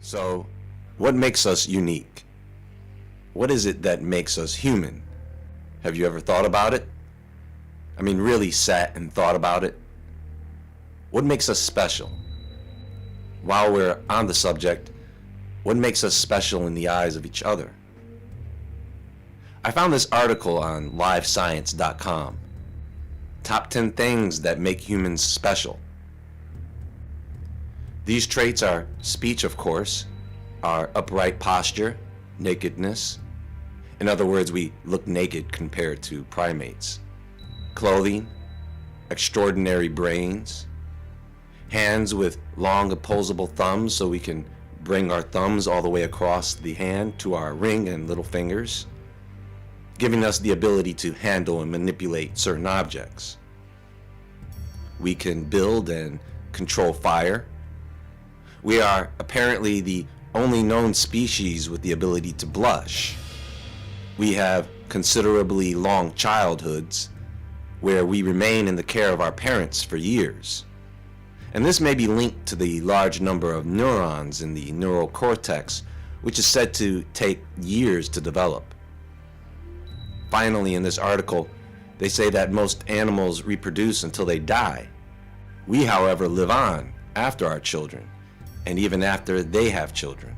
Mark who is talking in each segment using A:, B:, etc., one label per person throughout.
A: So, what makes us unique? What is it that makes us human? Have you ever thought about it? I mean, really sat and thought about it? What makes us special? While we're on the subject, what makes us special in the eyes of each other? I found this article on livescience.com. Top 10 things that make humans special. These traits are speech, of course, our upright posture, nakedness. In other words, we look naked compared to primates. Clothing, extraordinary brains, hands with long opposable thumbs so we can bring our thumbs all the way across the hand to our ring and little fingers, giving us the ability to handle and manipulate certain objects. We can build and control fire. We are apparently the only known species with the ability to blush. We have considerably long childhoods where we remain in the care of our parents for years. And this may be linked to the large number of neurons in the neural cortex, which is said to take years to develop. Finally, in this article, they say that most animals reproduce until they die. We, however, live on after our children, and even after they have children.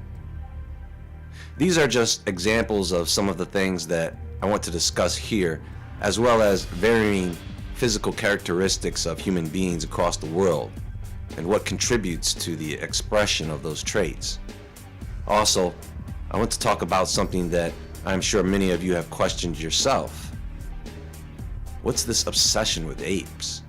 A: These are just examples of some of the things that I want to discuss here, as well as varying physical characteristics of human beings across the world, and what contributes to the expression of those traits. Also, I want to talk about something that I'm sure many of you have questioned yourself. What's this obsession with apes?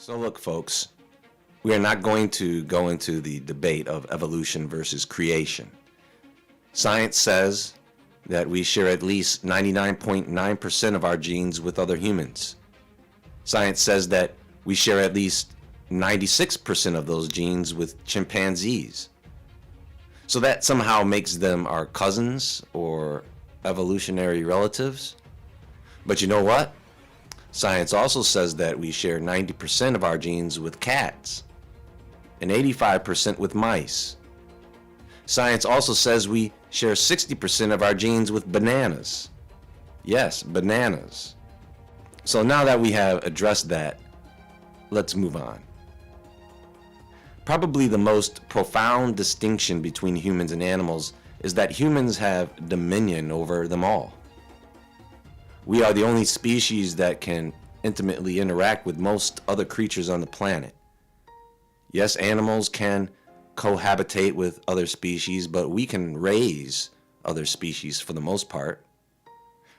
A: So look, folks, we are not going to go into the debate of evolution versus creation. Science says that we share at least 99.9% of our genes with other humans. Science says that we share at least 96% of those genes with chimpanzees. So that somehow makes them our cousins or evolutionary relatives. But you know what? Science also says that we share 90% of our genes with cats and 85% with mice. Science also says we share 60% of our genes with bananas. Yes, bananas. So now that we have addressed that, let's move on. Probably the most profound distinction between humans and animals is that humans have dominion over them all. We are the only species that can intimately interact with most other creatures on the planet. Yes, animals can cohabitate with other species, but we can raise other species for the most part.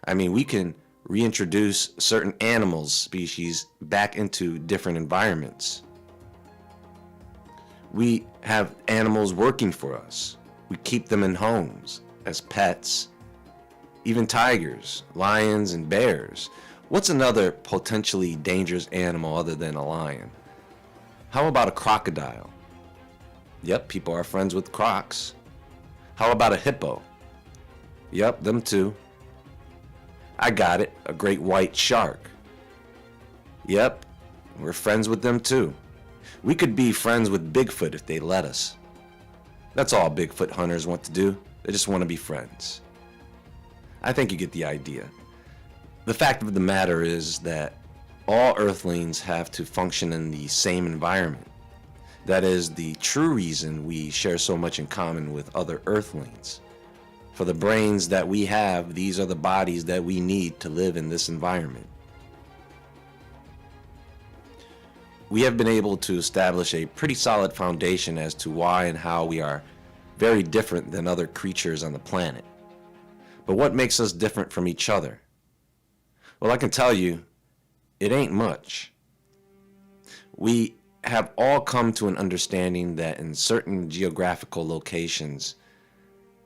A: I mean, we can reintroduce certain animals, species, back into different environments. We have animals working for us. We keep them in homes as pets. Even tigers, lions, and bears. What's another potentially dangerous animal other than a lion? How about a crocodile? Yep, people are friends with crocs. How about a hippo? Yep, them too. I got it, a great white shark. Yep, we're friends with them too. We could be friends with Bigfoot if they let us. That's all Bigfoot hunters want to do. They just want to be friends. I think you get the idea. The fact of the matter is that all Earthlings have to function in the same environment. That is the true reason we share so much in common with other Earthlings. For the brains that we have, these are the bodies that we need to live in this environment. We have been able to establish a pretty solid foundation as to why and how we are very different than other creatures on the planet. But what makes us different from each other? Well, I can tell you, it ain't much. We have all come to an understanding that in certain geographical locations,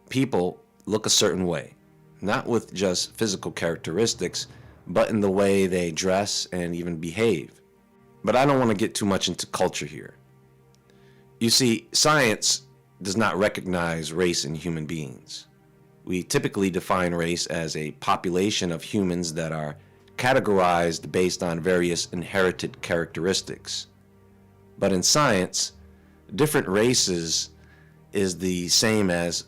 A: people look a certain way, not with just physical characteristics, but in the way they dress and even behave. But I don't want to get too much into culture here. You see, science does not recognize race in human beings. We typically define race as a population of humans that are categorized based on various inherited characteristics. But in science, different races is the same as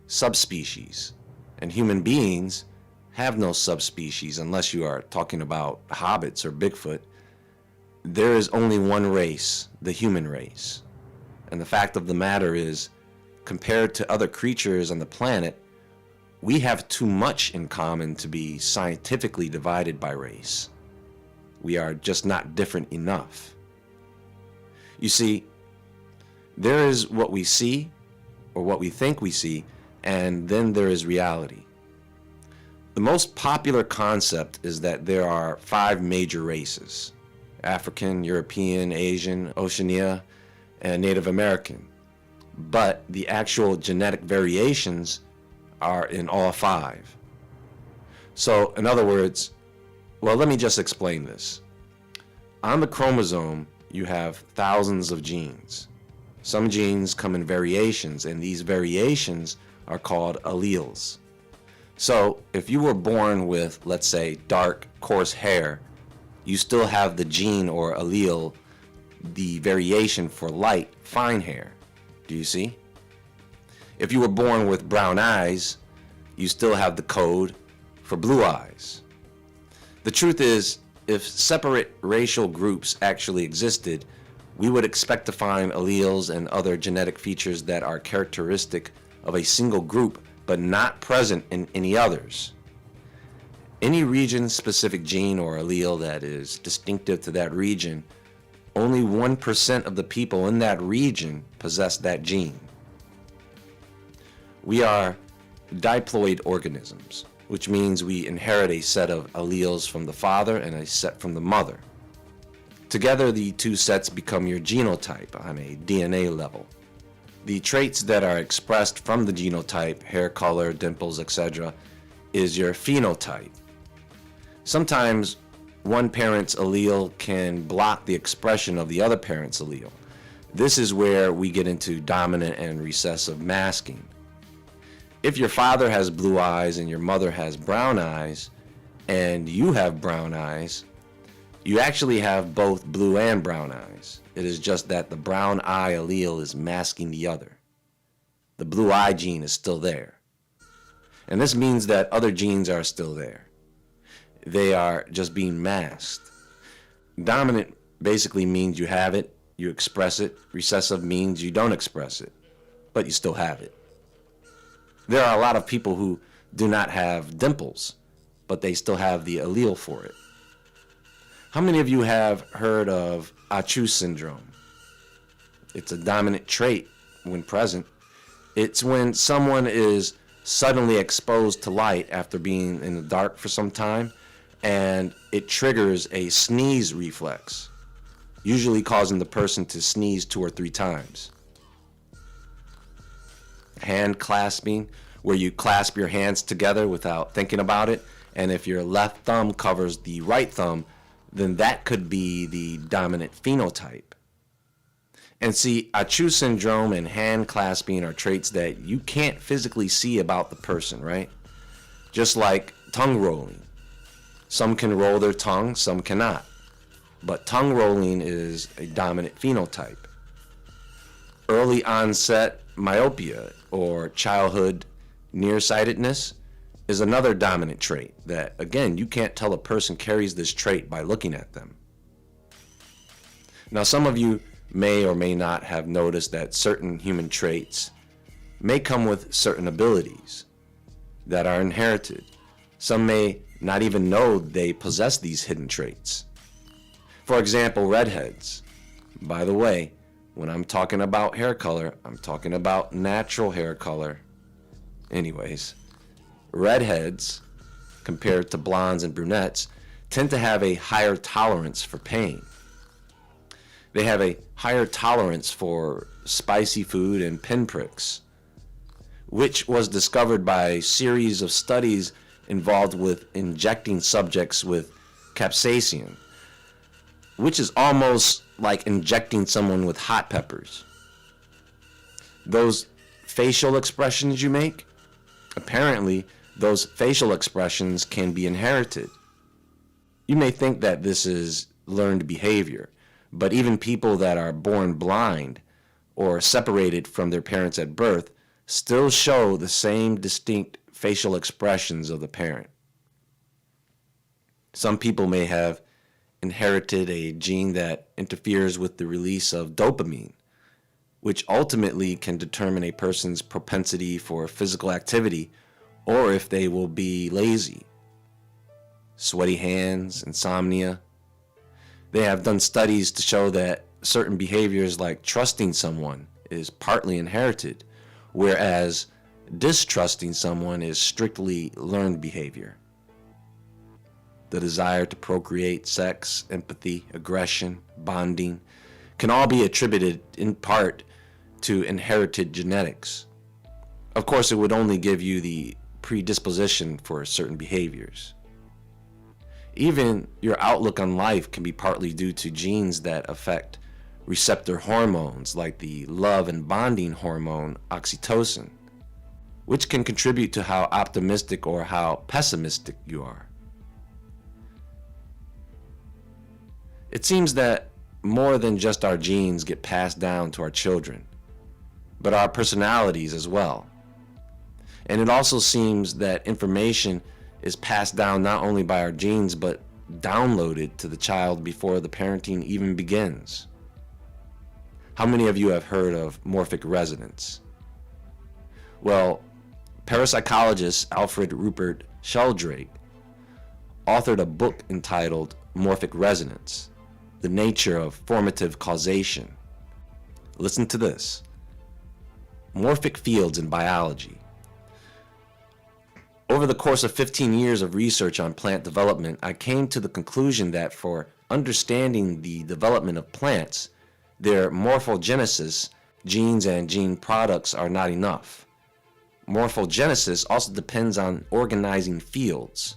A: subspecies, and human beings have no subspecies unless you are talking about hobbits or Bigfoot. There is only one race, the human race. And the fact of the matter is, compared to other creatures on the planet, we have too much in common to be scientifically divided by race. We are just not different enough. You see, there is what we see, or what we think we see, and then there is reality. The most popular concept is that there are 5 major races: African, European, Asian, Oceania, and Native American. But the actual genetic variations are in all 5. So, in other words, well, let me just explain this. On the chromosome, you have thousands of genes. Some genes come in variations, and these variations are called alleles. So, if you were born with, let's say, dark, coarse hair, you still have the gene or allele, the variation for light, fine hair. Do you see? If you were born with brown eyes, you still have the code for blue eyes. The truth is, if separate racial groups actually existed, we would expect to find alleles and other genetic features that are characteristic of a single group but not present in any others. Any region-specific gene or allele that is distinctive to that region, only 1% of the people in that region possess that gene. We are diploid organisms, which means we inherit a set of alleles from the father and a set from the mother. Together, the 2 sets become your genotype on a DNA level. The traits that are expressed from the genotype, hair color, dimples, etc., is your phenotype. Sometimes one parent's allele can block the expression of the other parent's allele. This is where we get into dominant and recessive masking. If your father has blue eyes and your mother has brown eyes, and you have brown eyes, you actually have both blue and brown eyes. It is just that the brown eye allele is masking the other. The blue eye gene is still there. And this means that other genes are still there. They are just being masked. Dominant basically means you have it, you express it. Recessive means you don't express it, but you still have it. There are a lot of people who do not have dimples, but they still have the allele for it. How many of you have heard of Achu syndrome? It's a dominant trait when present. It's when someone is suddenly exposed to light after being in the dark for some time, and it triggers a sneeze reflex, usually causing the person to sneeze 2 or 3 times. Hand clasping, where you clasp your hands together without thinking about it, and if your left thumb covers the right thumb, then that could be the dominant phenotype. And see, Achu syndrome and hand clasping are traits that you can't physically see about the person, right? Just like tongue rolling. Some can roll their tongue, some cannot. But tongue rolling is a dominant phenotype. Early onset myopia or childhood nearsightedness is another dominant trait that, again, you can't tell a person carries this trait by looking at them. Now, some of you may or may not have noticed that certain human traits may come with certain abilities that are inherited. Some may not even know they possess these hidden traits. For example, redheads. By the way, when I'm talking about hair color, I'm talking about natural hair color. Anyways, redheads, compared to blondes and brunettes, tend to have a higher tolerance for pain. They have a higher tolerance for spicy food and pinpricks, which was discovered by a series of studies involved with injecting subjects with capsaicin, which is almost like injecting someone with hot peppers. Those facial expressions you make, apparently those facial expressions can be inherited. You may think that this is learned behavior, but even people that are born blind or separated from their parents at birth still show the same distinct facial expressions of the parent. Some people may have inherited a gene that interferes with the release of dopamine, which ultimately can determine a person's propensity for physical activity or if they will be lazy. Sweaty hands, insomnia. They have done studies to show that certain behaviors like trusting someone is partly inherited, whereas distrusting someone is strictly learned behavior. The desire to procreate, sex, empathy, aggression, bonding can all be attributed in part to inherited genetics. Of course, it would only give you the predisposition for certain behaviors. Even your outlook on life can be partly due to genes that affect receptor hormones like the love and bonding hormone oxytocin, which can contribute to how optimistic or how pessimistic you are. It seems that more than just our genes get passed down to our children, but our personalities as well. And it also seems that information is passed down not only by our genes, but downloaded to the child before the parenting even begins. How many of you have heard of morphic resonance? Well, parapsychologist Alfred Rupert Sheldrake authored a book entitled Morphic Resonance: The Nature of Formative Causation. Listen to this. Morphic fields in biology. Over the course of 15 years of research on plant development, I came to the conclusion that for understanding the development of plants, their morphogenesis, genes and gene products, are not enough. Morphogenesis also depends on organizing fields.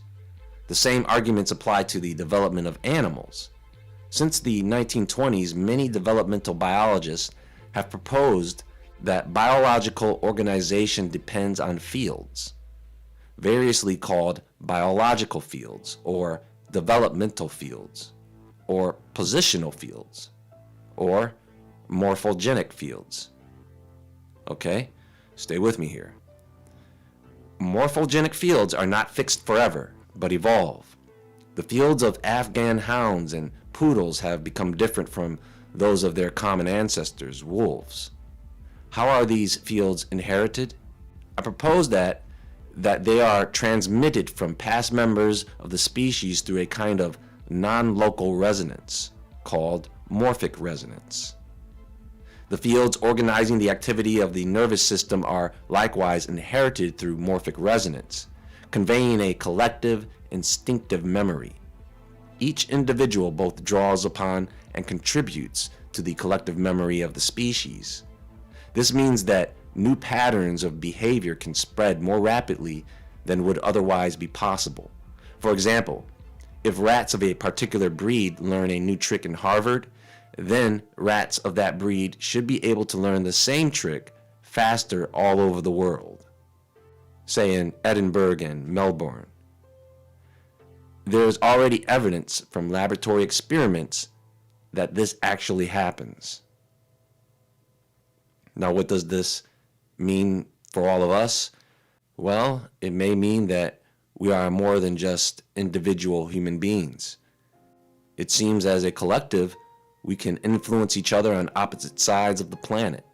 A: The same arguments apply to the development of animals. Since the 1920s, many developmental biologists have proposed that biological organization depends on fields, variously called biological fields, or developmental fields, or positional fields, or morphogenic fields. Okay, stay with me here. Morphogenic fields are not fixed forever, but evolve. The fields of Afghan hounds and poodles have become different from those of their common ancestors, wolves. How are these fields inherited? I propose that they are transmitted from past members of the species through a kind of non-local resonance called morphic resonance. The fields organizing the activity of the nervous system are likewise inherited through morphic resonance, conveying a collective instinctive memory. Each individual both draws upon and contributes to the collective memory of the species. This means that new patterns of behavior can spread more rapidly than would otherwise be possible. For example, if rats of a particular breed learn a new trick in Harvard, then rats of that breed should be able to learn the same trick faster all over the world, say in Edinburgh and Melbourne. There is already evidence from laboratory experiments that this actually happens. Now, what does this mean for all of us? Well, it may mean that we are more than just individual human beings. It seems as a collective, we can influence each other on opposite sides of the planet.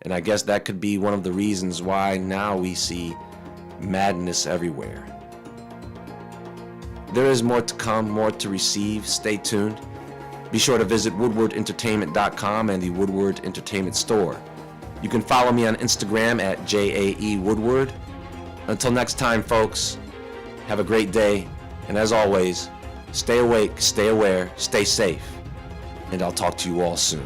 A: And I guess that could be one of the reasons why now we see madness everywhere. There is more to come, more to receive. Stay tuned. Be sure to visit woodwardentertainment.com and the Woodward Entertainment Store. You can follow me on Instagram at JAEWoodward. Until next time, folks, have a great day. And as always, stay awake, stay aware, stay safe. and I'll talk to you all soon.